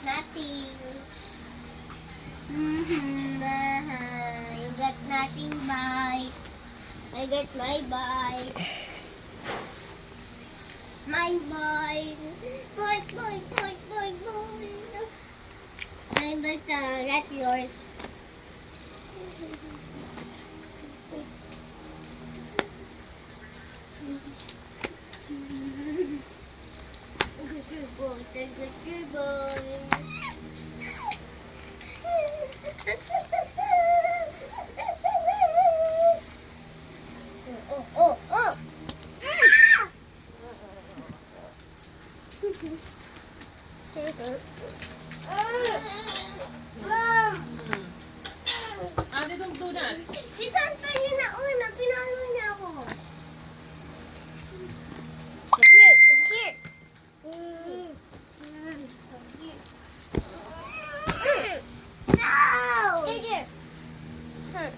nothing. You got nothing bike. I got my bike. My bike. Bike. My bike, not yours. Good boy. Oh. Mom! Ate, don't do that. Si Tanta yun na una, pinalo niya ako. Here. No! Stay there. Stay.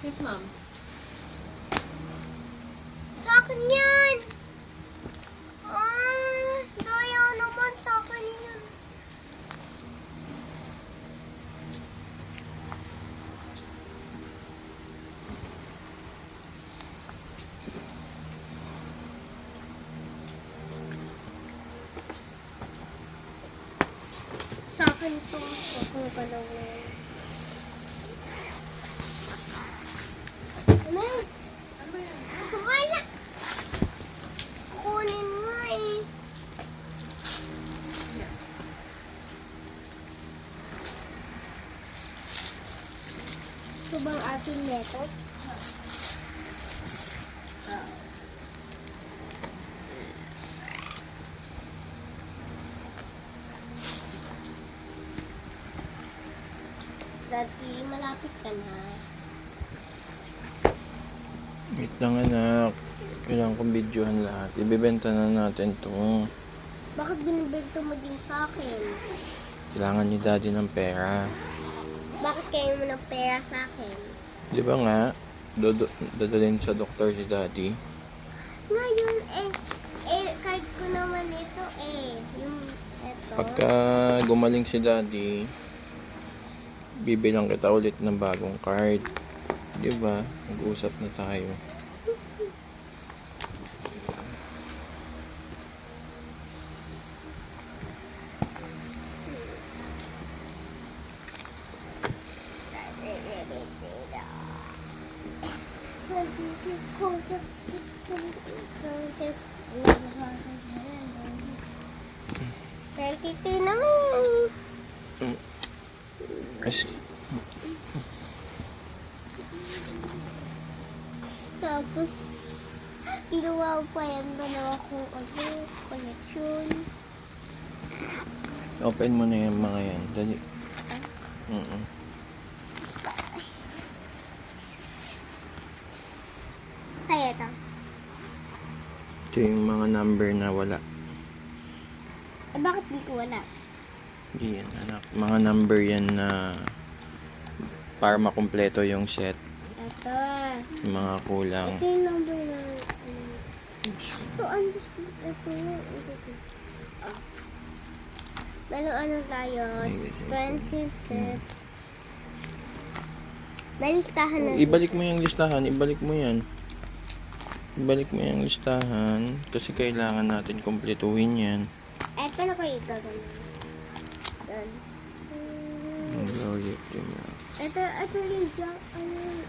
Yes, ma'am. Sa akin yan. Gaya naman sa akin yan. Sa akin to. Ako pa lang yan. Amen. Ano ba yan? Wala. Kunin mo eh. Yeah. Ito bang ating neto? Dati, malapit ka na. Wait lang anak. Kailangan kong videohan lahat. Ibebenta na natin to. Bakit binibento mo din sa akin? Kailangan ni daddy ng pera. Bakit kayo mo ng pera sa akin? Di ba nga? Dadalhin sa doktor si daddy. Ngayon card ko naman ito eh. Yung ito. Pagka gumaling si daddy, bibilang kita ulit ng bagong card. Di ba? Mag-usap na tayo. Ito naman. As, Tapos, ginawa pa yan. Dalawa kong connection. open mo na yung mga yan. Dali. Sa'yo ito. Ito yung mga number na wala. Eh, bakit di ko wala? Yan, anak. Mga number yan na para makumpleto yung set. Ito. Yung mga kulang. Ito yung number na... Ito, ito. Ano tayo? 26. May listahan na. Ibalik mo yung listahan. Ibalik mo yan. Ibalik mo yung listahan. Kasi kailangan natin kumpletuhin yan. Ito na ko gagawin. Doon. Ito yung junk. Ano yung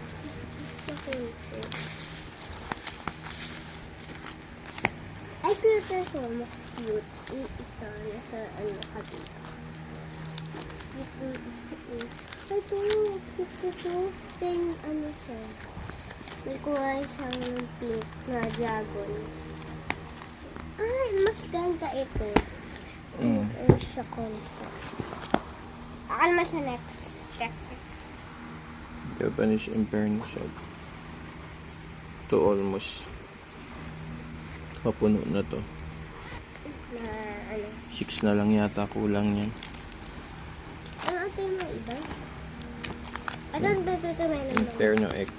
ay, cute ito. Mas cute. Yung isa nasa kabila. Cute yung isa. Ito yung cute ito. Then, siya. May kuha siyang pink na dragon. Ay, mas ganda ito. Siya konta. Ako naman sa next section. Japanese Infernicide. Ito almost mapuno na to. Na ano. 6 na lang yata kulang yan. Ano ito yung mga iba? Ito, may naman. Inferno X.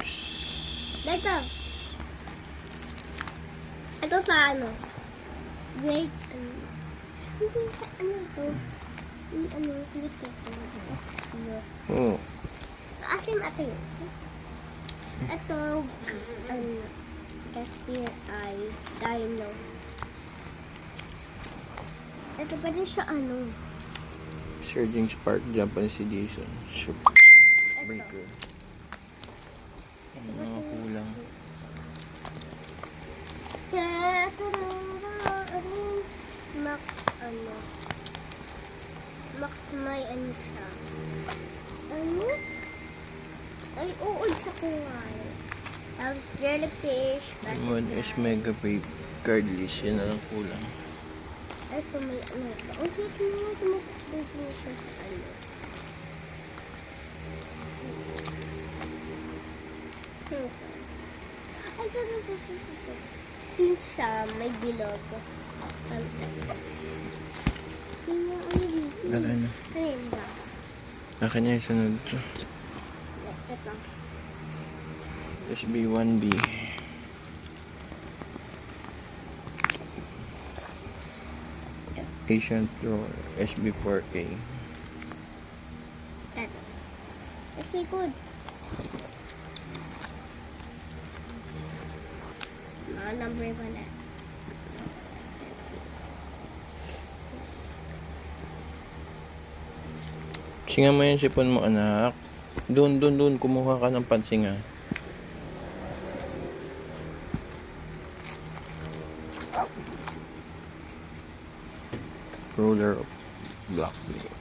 Dito. Ito sa ano? Grade, hindi sa ano ito. Hindi ko ito. Oh. Asim ate yun. Ito, Caspian Eye, Dino. Ito pa din siya ano. Surging Spark, Japanese Edition. Super Breaker. Ano mga kulang? Max, ano. Max may ano siya. Ano? Ay, uod siya kung ano. Tapos jellyfish. M1S Mega Brave card list. Yan na lang kulang. Ito may ano ito. Ang cute mo. Tumakbo siya sa ano. Ay, ito. Pink siya. May bilog. Tingnan ano dito. Akin na. Ano yun ba? Akin na yung sunod. Ito. SB1B. Asian Pro SB4A. Ito. Kasi good. Mga number 1 na. Singa mo yung sipon mo, anak. Doon. Kumuha ka ng pansinga. Roller of Black Blade.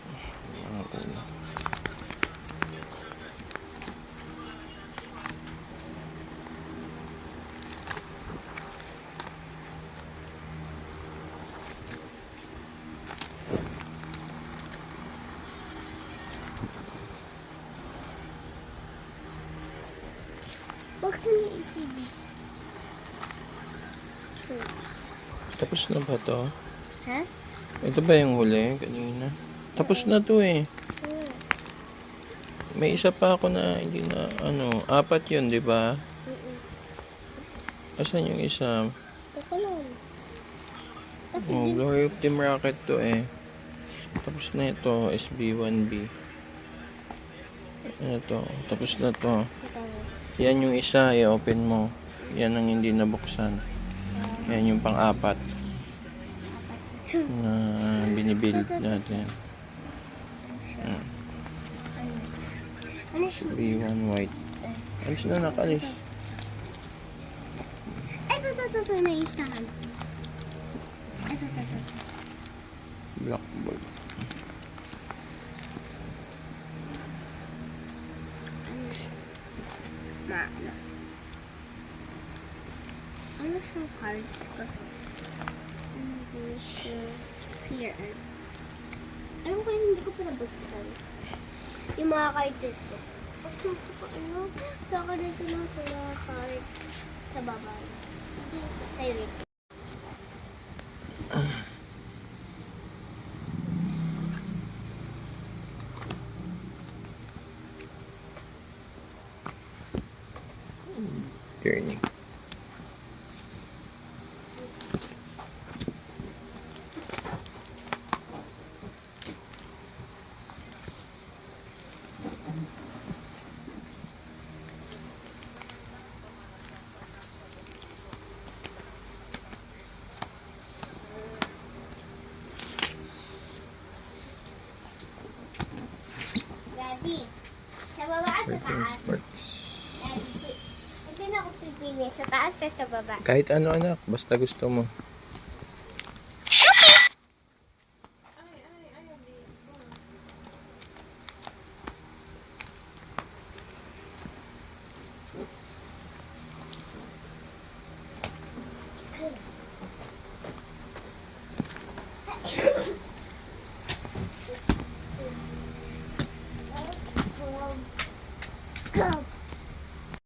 Buksan niyo ECB. Tapos na ba to? Ha? Ito ba yung huli kanina? Tapos na to eh. May isa pa ako na hindi na ano, 4 yun, di ba? Asan yung isa? Ito lang. Kasi Oh, din. Glory of Team Rocket to eh. Tapos na ito, SB1B. Ito, tapos na to. Yan yung isa, i-open mo. Yan ang hindi nabuksan. Yan yung pang-4 na binibuild natin. Ano siya? B1 white. Alis na, nakalis. Ito. May isahan. Ito. Blackboard. Ano? Ano siyang card? Kasi hindi siya clear. Alam ko yun, hindi ko pa nabustan. Yung mga card dito. Kasi ito pa ano, sa akin dito lang sa mga card sa baba. Sa'yo rin. Journey. Daddy, sa baba at sa taas. Sparks. Daddy, kasi na ako pipili sa taas o sa baba. Kahit ano anak, basta gusto mo. Cup.